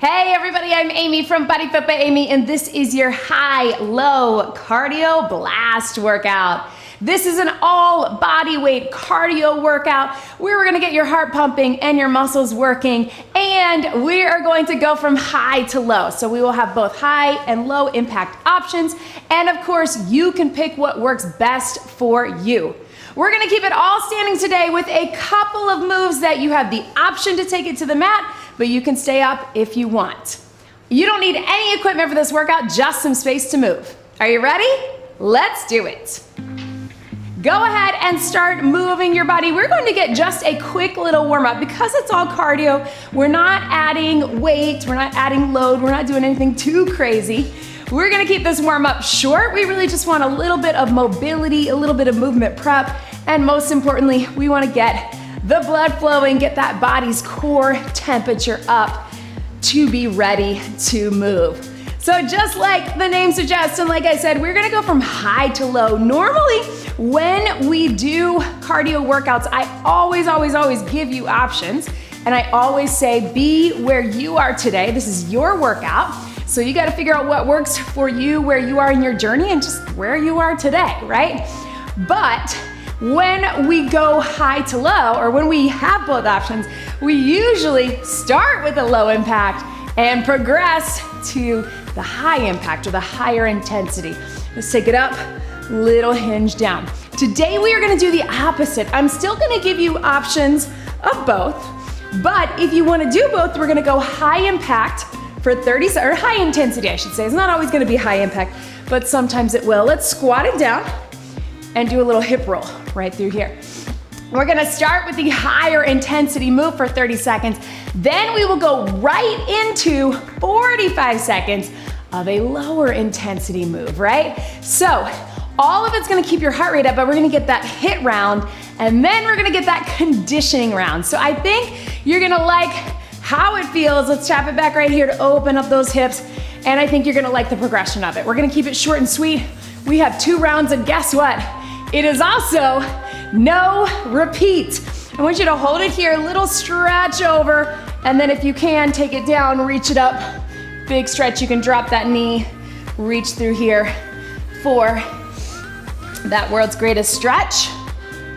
Hey everybody, I'm Amy from BodyFit by Amy, and this is your high-low cardio blast workout. This is an all body weight cardio workout where we're gonna get your heart pumping and your muscles working, and we are going to go from high to low. So we will have both high and low impact options, and of course, you can pick what works best for you. We're gonna keep it all standing today with a couple of moves that you have the option to take it to the mat, but you can stay up if you want. You don't need any equipment for this workout, just some space to move. Are you ready? Let's do it. Go ahead and start moving your body. We're going to get just a quick little warm up. Because it's all cardio, we're not adding weight, we're not adding load, we're not doing anything too crazy. We're gonna keep this warm up short. We really just want a little bit of mobility, a little bit of movement prep, and most importantly, we wanna get the blood flowing, get that body's core temperature up to be ready to move. So just like the name suggests, and like I said, we're gonna go from high to low. Normally, when we do cardio workouts, I always give you options, and I always say, be where you are today. This is your workout. So you gotta figure out what works for you, where you are in your journey, and just where you are today, right? But when we go high to low, or when we have both options, we usually start with a low impact and progress to the high impact or the higher intensity. Let's take it up, little hinge down. Today we are gonna do the opposite. I'm still gonna give you options of both, but if you wanna do both, we're gonna go high impact for 30, or high intensity I should say. It's not always gonna be high impact, but sometimes it will. Let's squat it down and do a little hip roll right through here. We're gonna start with the higher intensity move for 30 seconds. Then we will go right into 45 seconds of a lower intensity move, right? So all of it's gonna keep your heart rate up, but we're gonna get that HIIT round, and then we're gonna get that conditioning round. So I think you're gonna like how it feels. Let's tap it back right here to open up those hips, and I think you're gonna like the progression of it. We're gonna keep it short and sweet. We have 2 rounds, and guess what? It is also no repeat. I want you to hold it here, little stretch over, and then if you can, take it down, reach it up. Big stretch, you can drop that knee, reach through here for that world's greatest stretch,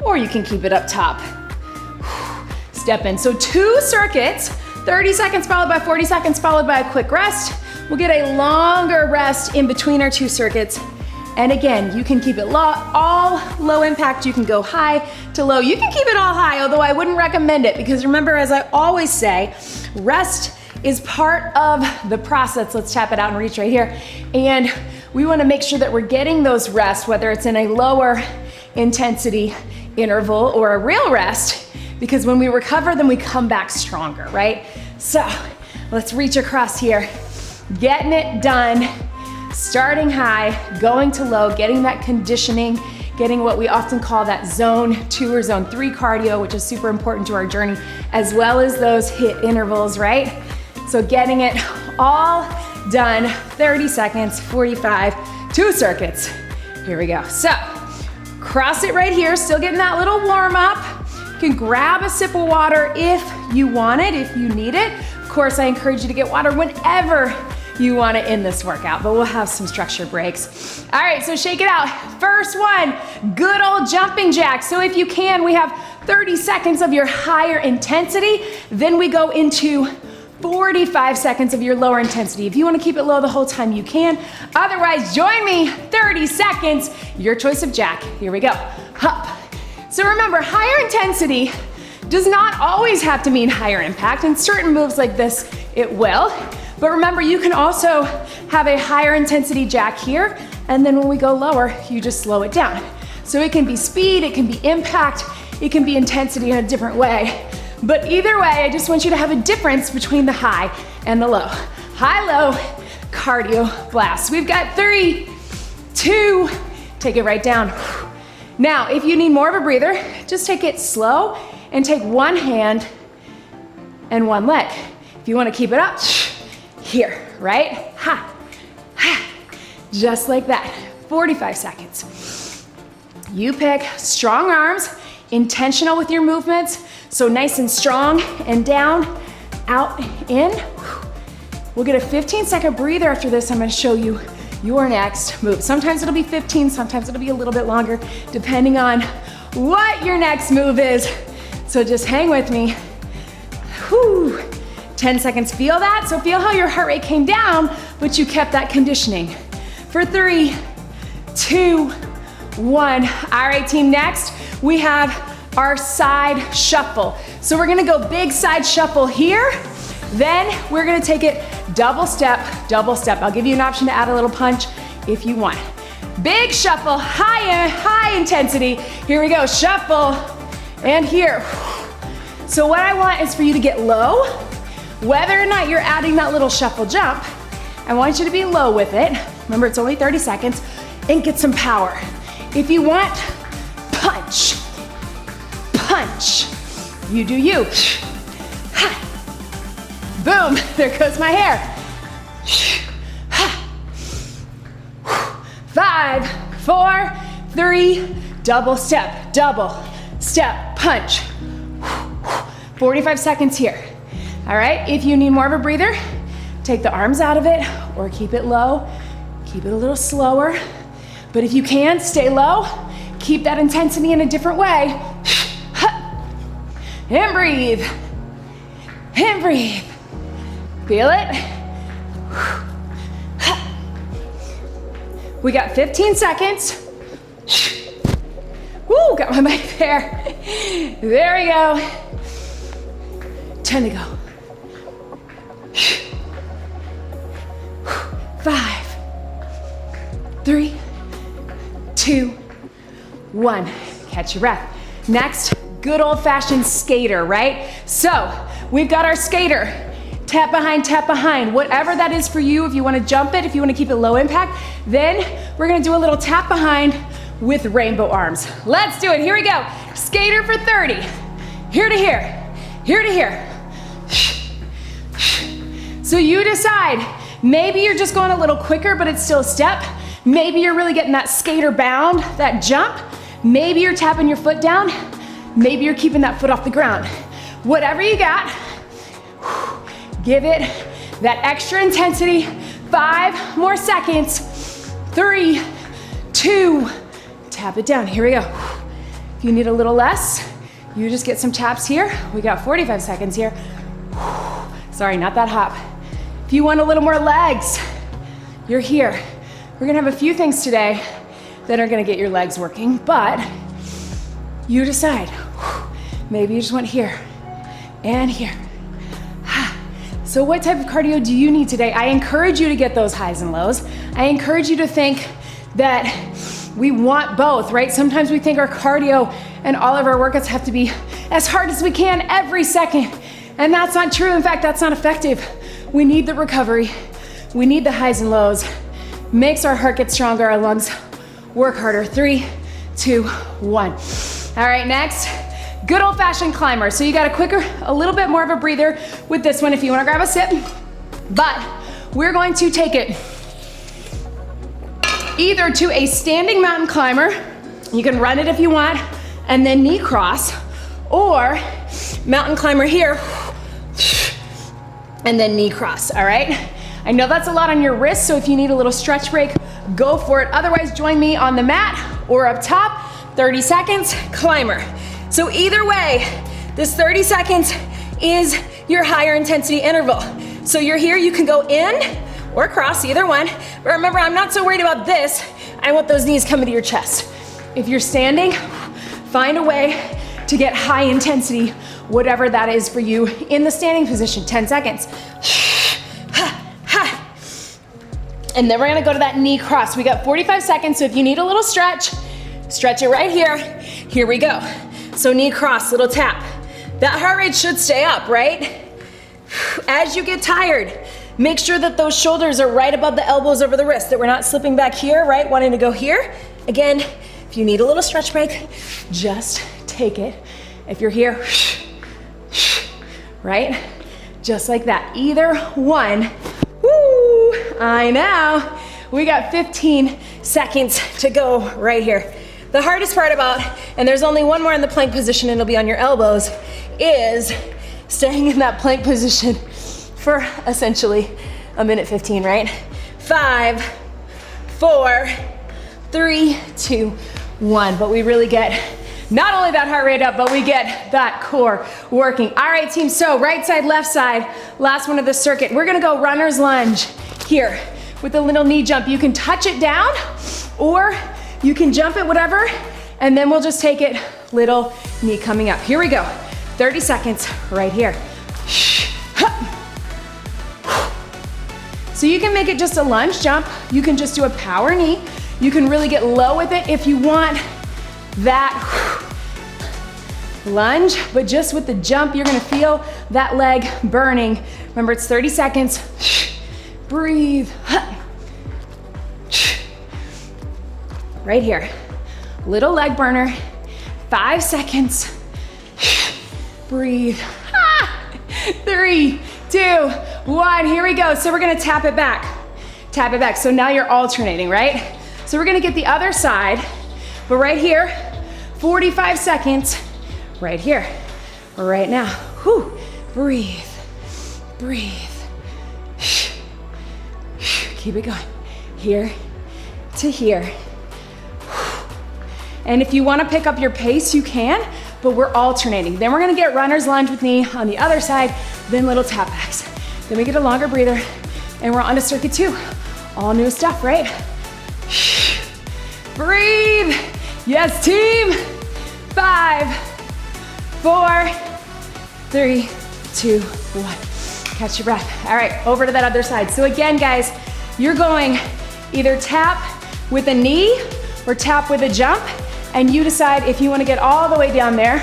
or you can keep it up top. Step in. So 2 circuits, 30 seconds followed by 40 seconds followed by a quick rest. We'll get a longer rest in between our 2 circuits. And again, you can keep it all low impact. You can go high to low. You can keep it all high, although I wouldn't recommend it, because remember, as I always say, rest is part of the process. Let's tap it out and reach right here. And we wanna make sure that we're getting those rests, whether it's in a lower intensity interval or a real rest, because when we recover, then we come back stronger, right? So let's reach across here, getting it done. Starting high, going to low, getting that conditioning, getting what we often call that zone 2 or zone 3 cardio, which is super important to our journey, as well as those HIIT intervals, right? So getting it all done, 30 seconds, 45, 2 circuits. Here we go. So cross it right here, still getting that little warm up. You can grab a sip of water if you want it, if you need it. Of course, I encourage you to get water whenever you want to end this workout, but we'll have some structured breaks. All right, so shake it out. First one, good old jumping jack. So if you can, we have 30 seconds of your higher intensity, then we go into 45 seconds of your lower intensity. If you want to keep it low the whole time, you can. Otherwise, join me, 30 seconds, your choice of jack. Here we go, up. So remember, higher intensity does not always have to mean higher impact. In certain moves like this, it will. But remember, you can also have a higher intensity jack here, and then when we go lower, you just slow it down. So it can be speed, it can be impact, it can be intensity in a different way. But either way, I just want you to have a difference between the high and the low. High-low cardio blast. We've got 3, 2, take it right down. Now, if you need more of a breather, just take it slow and take one hand and one leg. If you want to keep it up, here, right? Ha, ha, just like that. 45 seconds. You pick strong arms, intentional with your movements. So nice and strong and down, out, in, We'll get a 15-second breather after this. I'm gonna show you your next move. Sometimes it'll be 15, sometimes it'll be a little bit longer, depending on what your next move is. So just hang with me. Whew. 10 seconds, feel that? So feel how your heart rate came down, but you kept that conditioning. For 3, 2, 1. All right, team, next we have our side shuffle. So we're gonna go big side shuffle here. Then we're gonna take it double step, double step. I'll give you an option to add a little punch if you want. Big shuffle, high intensity. Here we go, shuffle, and here. So what I want is for you to get low. Whether or not you're adding that little shuffle jump, I want you to be low with it. Remember, it's only 30 seconds, and get some power. If you want, punch, punch. You do you. Boom, there goes my hair. 5, 4, 3, double step, punch. 45 seconds here. All right, if you need more of a breather, take the arms out of it or keep it low, keep it a little slower. But if you can, stay low, keep that intensity in a different way. And breathe, and breathe. Feel it? We got 15 seconds. Woo, got my mic there. There we go. 10 to go. 5, 3, 2, 1. Catch your breath. Next, good old-fashioned skater, right? So we've got our skater. Tap behind, whatever that is for you. If you wanna jump it, if you wanna keep it low impact, then we're gonna do a little tap behind with rainbow arms. Let's do it, here we go. Skater for 30, here to here, here to here. So you decide, maybe you're just going a little quicker, but it's still a step. Maybe you're really getting that skater bound, that jump. Maybe you're tapping your foot down. Maybe you're keeping that foot off the ground. Whatever you got, give it that extra intensity. 5 more seconds. 3, 2, tap it down. Here we go. If you need a little less, you just get some taps here. We got 45 seconds here. Sorry, not that hop. If you want a little more legs, you're here. We're gonna have a few things today that are gonna get your legs working, but you decide. Maybe you just want here and here. So what type of cardio do you need today? I encourage you to get those highs and lows. I encourage you to think that we want both, right? Sometimes we think our cardio and all of our workouts have to be as hard as we can every second. And that's not true. In fact, that's not effective. We need the recovery. We need the highs and lows. Makes our heart get stronger, our lungs work harder. 3, 2, 1. All right, next. Good old-fashioned climber. So you got a little bit more of a breather with this one if you wanna grab a sip. But we're going to take it either to a standing mountain climber, you can run it if you want, and then knee cross, or mountain climber here, and then knee cross, all right? I know that's a lot on your wrist, so if you need a little stretch break, go for it. Otherwise, join me on the mat or up top, 30 seconds, climber. So either way, this 30 seconds is your higher intensity interval. So you're here, you can go in or cross, either one. But remember, I'm not so worried about this. I want those knees coming to your chest. If you're standing, find a way to get high intensity, whatever that is for you in the standing position, 10 seconds. And then we're gonna go to that knee cross. We got 45 seconds, so if you need a little stretch, stretch it right here. Here we go. So knee cross, little tap. That heart rate should stay up, right? As you get tired, make sure that those shoulders are right above the elbows over the wrist, that we're not slipping back here, right? Wanting to go here. Again, if you need a little stretch break, just take it. If you're here, right? Just like that, either one. Woo, I know. We got 15 seconds to go right here. The hardest part about, and there's only one more in the plank position and it'll be on your elbows, is staying in that plank position for essentially a minute 15, right? 5, 4, 3, 2, 1. But we really get not only that heart rate up, but we get that core working. All right, team, so right side, left side, last one of the circuit. We're gonna go runner's lunge here with a little knee jump. You can touch it down or you can jump it, whatever, and then we'll just take it, little knee coming up. Here we go, 30 seconds right here. So you can make it just a lunge jump. You can just do a power knee. You can really get low with it if you want that lunge, but just with the jump, you're gonna feel that leg burning. Remember, it's 30 seconds. Breathe. Right here. Little leg burner. 5 seconds. Breathe. 3, 2, 1. Here we go. So we're gonna tap it back. Tap it back. So now you're alternating, right? So we're gonna get the other side, but right here, 45 seconds, right here, right now. Whew. Breathe, breathe. Keep it going. Here to here. And if you wanna pick up your pace, you can, but we're alternating. Then we're gonna get runner's lunge with knee on the other side, then little tap backs. Then we get a longer breather, and we're on to circuit 2. All new stuff, right? Breathe. Yes, team. 5, 4, 3, 2, 1. Catch your breath. All right, over to that other side. So again, guys, you're going either tap with a knee or tap with a jump, and you decide if you want to get all the way down there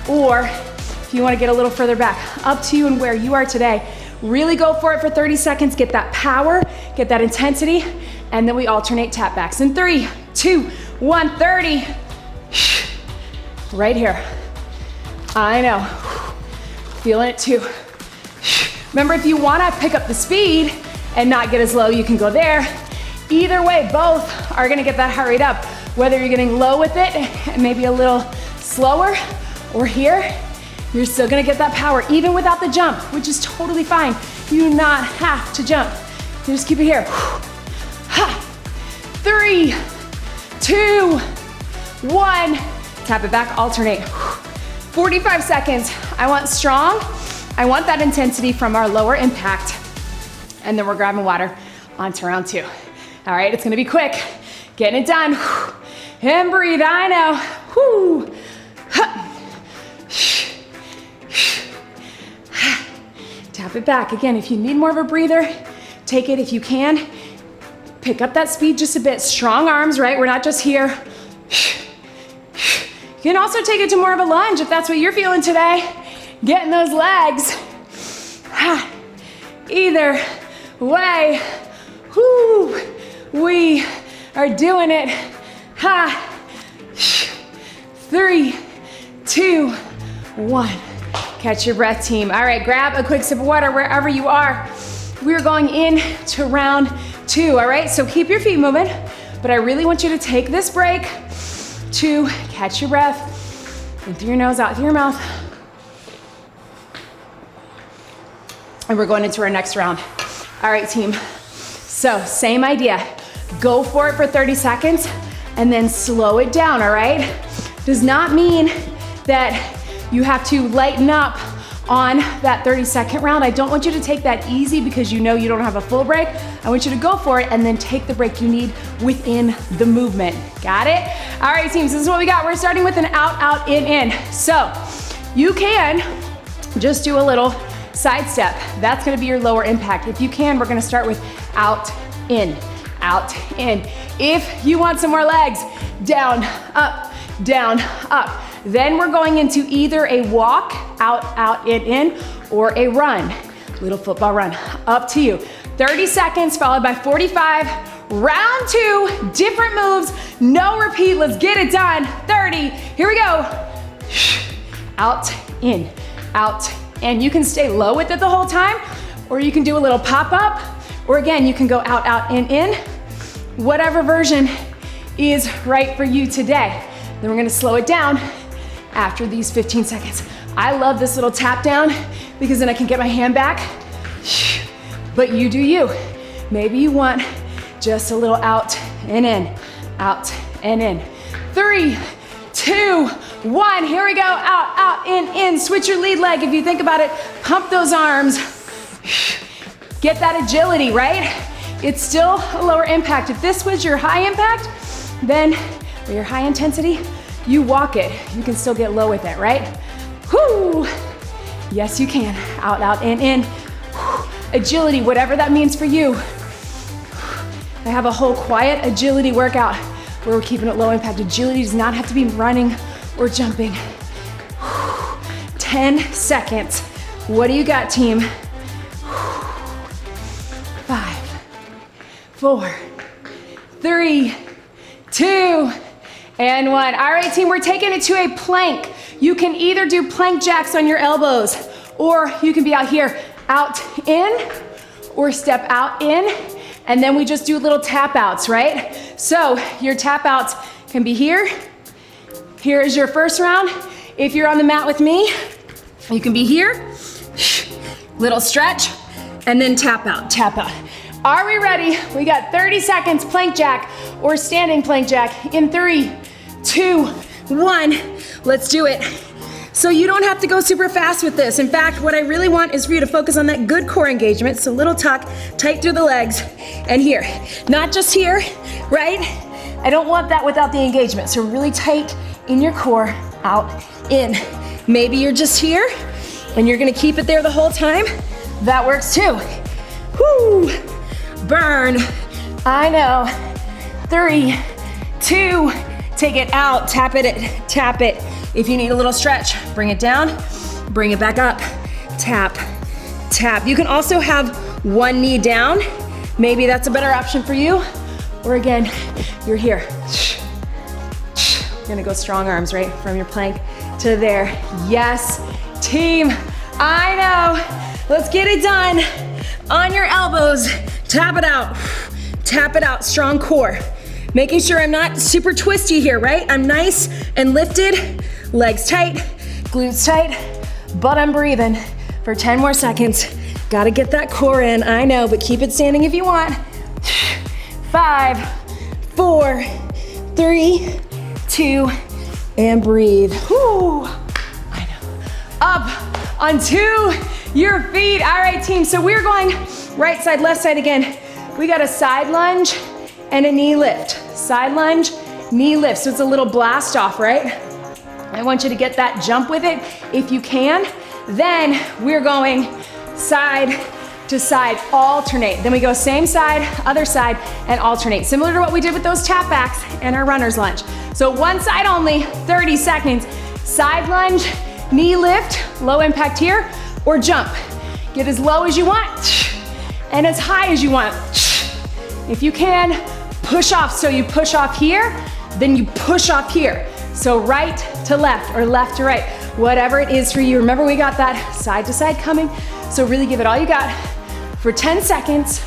or if you want to get a little further back. Up to you and where you are today. Really go for it for 30 seconds, get that power, get that intensity, and then we alternate tap backs. In 3, 2, 1, 30. Right here. I know. Feeling it too. Remember, if you want to pick up the speed and not get as low, you can go there. Either way, both are going to get that heart rate up. Whether you're getting low with it and maybe a little slower, or here, you're still going to get that power even without the jump, which is totally fine. You do not have to jump. You just keep it here. 3, 2, 1. Tap it back, alternate. 45 seconds. I want strong. I want that intensity from our lower impact. And then we're grabbing water onto round 2. All right, it's gonna be quick. Getting it done. And breathe, I know. Whoo. Tap it back. Again, if you need more of a breather, take it if you can. Pick up that speed just a bit. Strong arms, right? We're not just here. You can also take it to more of a lunge if that's what you're feeling today. Getting those legs. Either way, whoo, we are doing it. 3, 2, 1. Catch your breath, team. All right, grab a quick sip of water wherever you are. We're going into round 2, all right? So keep your feet moving, but I really want you to take this break to catch your breath. In through your nose, out through your mouth. And we're going into our next round. All right, team. So same idea. Go for it for 30 seconds and then slow it down, all right? Does not mean that you have to lighten up on that 30-second round. I don't want you to take that easy because you know you don't have a full break. I want you to go for it and then take the break you need within the movement. Got it? All right, teams, this is what we got. We're starting with an out, out, in, in. So you can just do a little side step. That's gonna be your lower impact. If you can, we're gonna start with out, in, out, in. If you want some more legs, down, up, then we're going into either a walk, out, out, in, or a run. Little football run, up to you. 30 seconds followed by 45. Round 2, different moves, no repeat, let's get it done. 30, here we go. Out, in, out, in. You can stay low with it the whole time, or you can do a little pop up, or again, you can go out, out, in. Whatever version is right for you today. Then we're gonna slow it down after these 15 seconds. I love this little tap down because then I can get my hand back. but you do you. Maybe you want just a little out and in, out and in. 3, 2, 1, here we go, out, out, in. Switch your lead leg if you think about it. Pump those arms. Get that agility, right? It's still a lower impact. If this was your high impact, then, or your high intensity, you walk it. You can still get low with it, right? Whoo! Yes, you can. Out, out, in. Agility, whatever that means for you. I have a whole quiet agility workout where we're keeping it low impact. Agility does not have to be running or jumping. 10 seconds. What do you got, team? 5, 4, 3, 2, and 1. All right, team, we're taking it to a plank. You can either do plank jacks on your elbows, or you can be out here, out, in, or step out, in, and then we just do little tap outs, right? So your tap outs can be here. Here is your first round. If you're on the mat with me, you can be here, little stretch, and then tap out, tap out. Are we ready? We got 30 seconds, plank jack or standing plank jack in 3, 2, 1. Let's do it. So you don't have to go super fast with this. In fact, what I really want is for you to focus on that good core engagement. So little tuck, tight through the legs, and here. Not just here, right? I don't want that without the engagement. So really tight in your core, out, in. Maybe you're just here, and you're gonna keep it there the whole time. That works too. Woo! Burn. I know. 3, 2, take it out, tap it, tap it. If you need a little stretch, bring it down, bring it back up, tap, tap. You can also have one knee down. Maybe that's a better option for you. Or again, you're here. You're gonna go strong arms, right? From your plank to there. Yes, team, I know. Let's get it done. On your elbows, tap it out, strong core. Making sure I'm not super twisty here, right? I'm nice and lifted, legs tight, glutes tight, but I'm breathing for 10 more seconds. Gotta get that core in, I know, but keep it standing if you want. 5, 4, 3, 2, and breathe. Whoo, I know. Up onto your feet. All right, team, so we're going right side, left side again. We got a side lunge and a knee lift. Side lunge, knee lift. So it's a little blast off, right? I want you to get that jump with it if you can. Then we're going side to side, alternate. Then we go same side, other side, and alternate. Similar to what we did with those tap backs and our runner's lunge. So one side only, 30 seconds. Side lunge, knee lift, low impact here, or jump. Get as low as you want and as high as you want. If you can, push off. So you push off here, then you push off here. So right to left or left to right, whatever it is for you. Remember, we got that side to side coming. So really give it all you got for 10 seconds.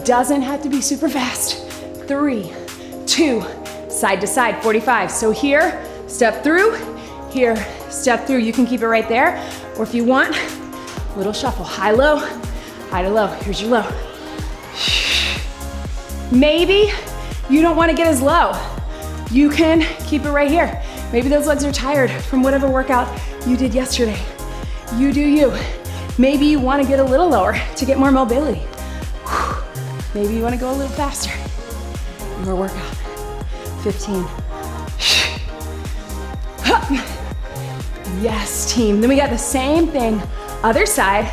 Doesn't have to be super fast. 3, 2, side to side, 45. So here, step through, here, step through. You can keep it right there. Or if you want, little shuffle, high, low, high to low. Here's your low. Maybe you don't want to get as low. You can keep it right here. Maybe those legs are tired from whatever workout you did yesterday. You do you. Maybe you want to get a little lower to get more mobility. Maybe you want to go a little faster. Your workout. 15. Yes, team. Then we got the same thing. Other side.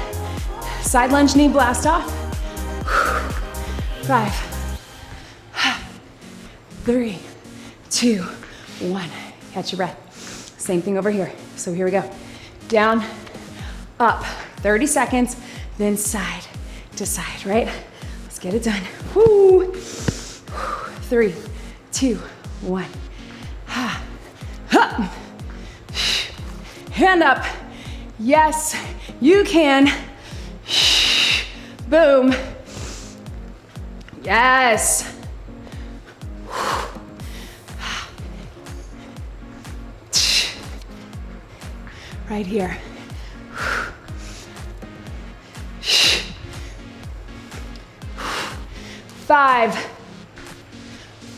Side lunge, knee blast off. 5. 3, 2, 1. Catch your breath. Same thing over here. So here we go. Down, up, 30 seconds, then side to side, right? Let's get it done. Woo. 3, 2, 1. Hand up. Yes, you can. Boom. Yes. Right here. 5,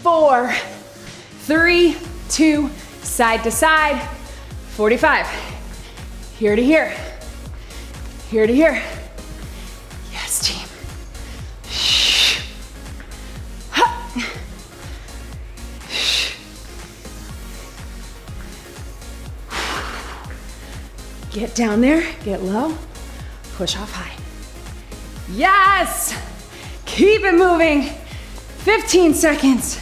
4, 3, 2, side to side, 45. Here to here. Here to here. Yes, team. Get down there, get low, push off high. Yes! Keep it moving. 15 seconds.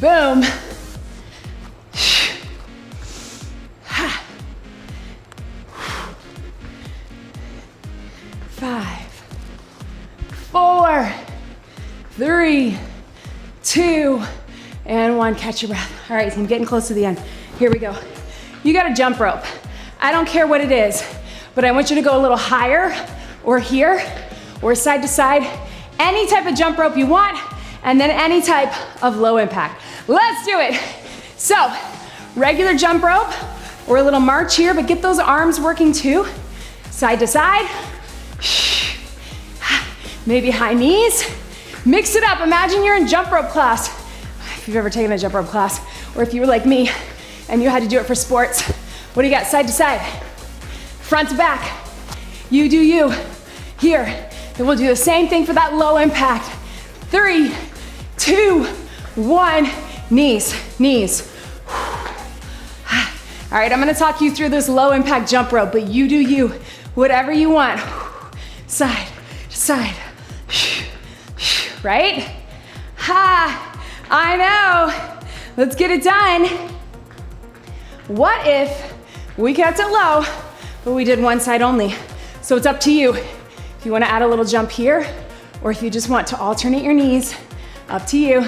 Boom. 5, 4, 3, 2, and 1. Catch your breath. All right, team, getting close to the end. Here we go. You got a jump rope. I don't care what it is, but I want you to go a little higher or here or side to side. Any type of jump rope you want, and then any type of low impact. Let's do it. So, regular jump rope or a little march here, but get those arms working too. Side to side. Maybe high knees. Mix it up. Imagine you're in jump rope class. If you've ever taken a jump rope class, or if you were like me and you had to do it for sports. What do you got? Side to side, front to back. You do you. Here, then we'll do the same thing for that low impact. 3, 2, 1, knees, knees. All right, I'm gonna talk you through this low impact jump rope, but you do you, whatever you want. Side to side, right? Ha, I know. Let's get it done. What if we kept it low, but we did one side only? So it's up to you. If you want to add a little jump here, or if you just want to alternate your knees, up to you.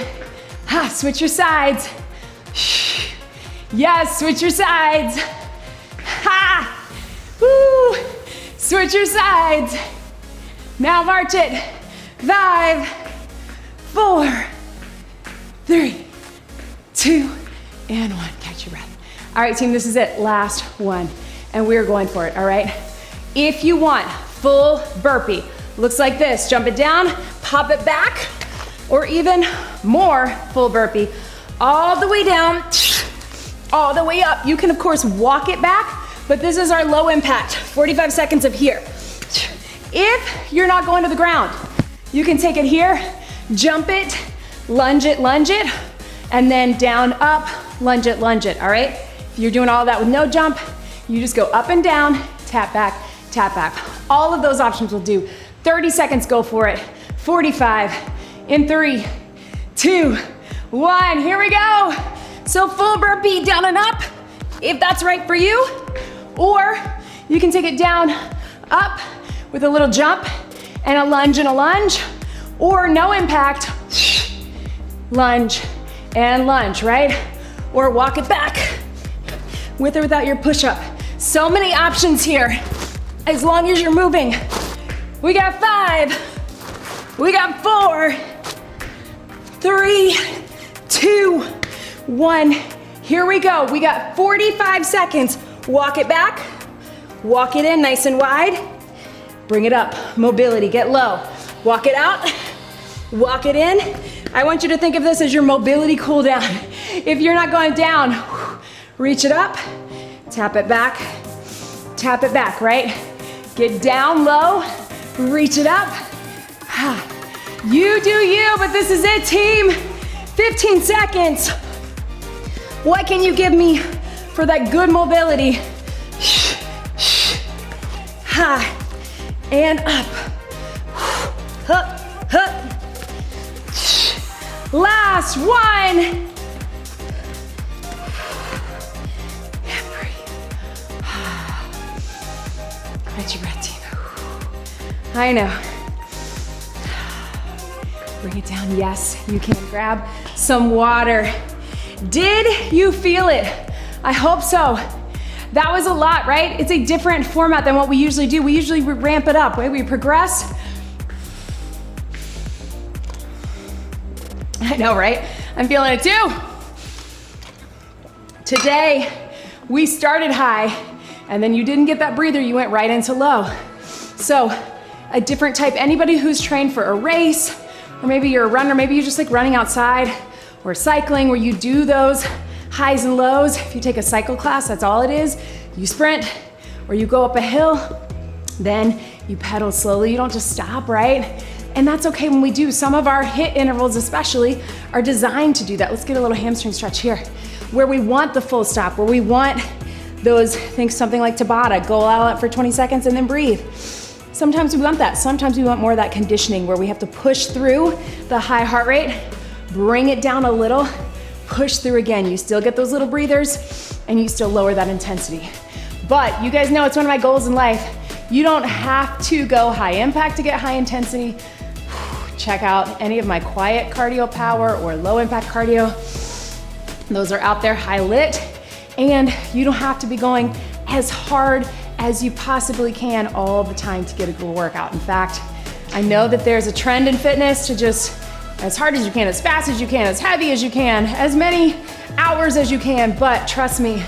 Ha, switch your sides. Yes, switch your sides. Ha, woo, switch your sides. Now march it. 5, 4, 3, 2, and 1. Catch your breath. All right, team, this is it. Last one. And we're going for it, all right? If you want full burpee, looks like this. Jump it down, pop it back, or even more full burpee. All the way down, all the way up. You can, of course, walk it back, but this is our low impact. 45 seconds of here. If you're not going to the ground, you can take it here, jump it, lunge it, and then down, up, lunge it, all right? If you're doing all that with no jump, you just go up and down, tap back, tap back. All of those options will do. 30 seconds, go for it. 45, in 3, 2, 1, here we go. So full burpee, down and up, if that's right for you. Or you can take it down, up, with a little jump, and a lunge, or no impact, lunge, and lunge, right? Or walk it back, with or without your push-up. So many options here, as long as you're moving. We got 5, we got 4, 3, 2, 1. Here we go. We got 45 seconds. Walk it back, walk it in nice and wide, bring it up, mobility, get low. Walk it out, walk it in. I want you to think of this as your mobility cool down. If you're not going down, reach it up, tap it back, right? Get down low, reach it up. You do you, but this is it, team. 15 seconds. What can you give me for that good mobility? And up. Last one. And breathe. Catch your breath, team. I know. Bring it down. Yes, you can. Grab some water. Did you feel it? I hope so. That was a lot, right? It's a different format than what we usually do. We usually ramp it up, right? We progress. I know, right? I'm feeling it too. Today, we started high, and then you didn't get that breather, you went right into low. So, a different type. Anybody who's trained for a race, or maybe you're a runner, maybe you just like running outside or cycling where you do those highs and lows. If you take a cycle class, that's all it is. You sprint or you go up a hill, then you pedal slowly. You don't just stop, right? And that's okay when we do. Some of our HIIT intervals especially are designed to do that. Let's get a little hamstring stretch here, where we want the full stop, where we want those, think something like Tabata, go all out for 20 seconds and then breathe. Sometimes we want that. Sometimes we want more of that conditioning where we have to push through the high heart rate, bring it down a little, push through again. You still get those little breathers and you still lower that intensity. But you guys know it's one of my goals in life. You don't have to go high impact to get high intensity. Check out any of my quiet cardio power or low impact cardio. Those are out there, high lit. And you don't have to be going as hard as you possibly can all the time to get a good workout. In fact, I know that there's a trend in fitness to just as hard as you can, as fast as you can, as heavy as you can, as many hours as you can, but trust me,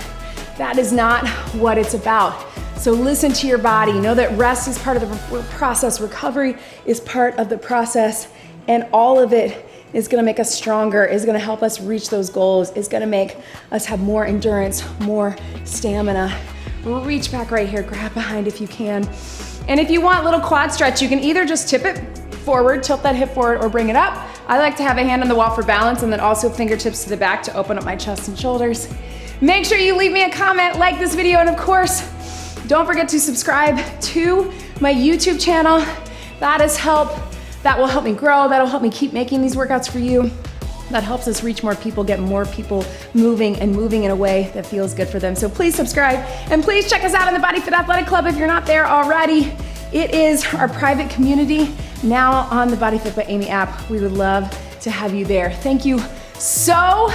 that is not what it's about. So listen to your body. Know that rest is part of the process, recovery is part of the process, and all of it is gonna make us stronger, is gonna help us reach those goals, is gonna make us have more endurance, more stamina. Reach back right here, grab behind if you can. And if you want a little quad stretch, you can either just tip it forward, tilt that hip forward, or bring it up. I like to have a hand on the wall for balance and then also fingertips to the back to open up my chest and shoulders. Make sure you leave me a comment, like this video, and of course, don't forget to subscribe to my YouTube channel. That will help me grow, that'll help me keep making these workouts for you. That helps us reach more people, get more people moving and moving in a way that feels good for them. So please subscribe and please check us out on the BodyFit Athletic Club if you're not there already. It is our private community now on the BodyFit by Amy app. We would love to have you there. Thank you so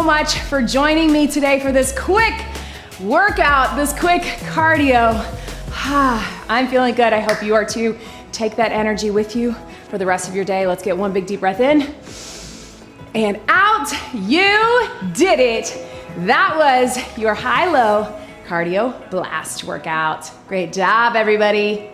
much for joining me today for this quick workout, this quick cardio. I'm feeling good. I hope you are too. Take that energy with you for the rest of your day. Let's get one big deep breath in and out. You did it. That was your high-low cardio blast workout. Great job, everybody.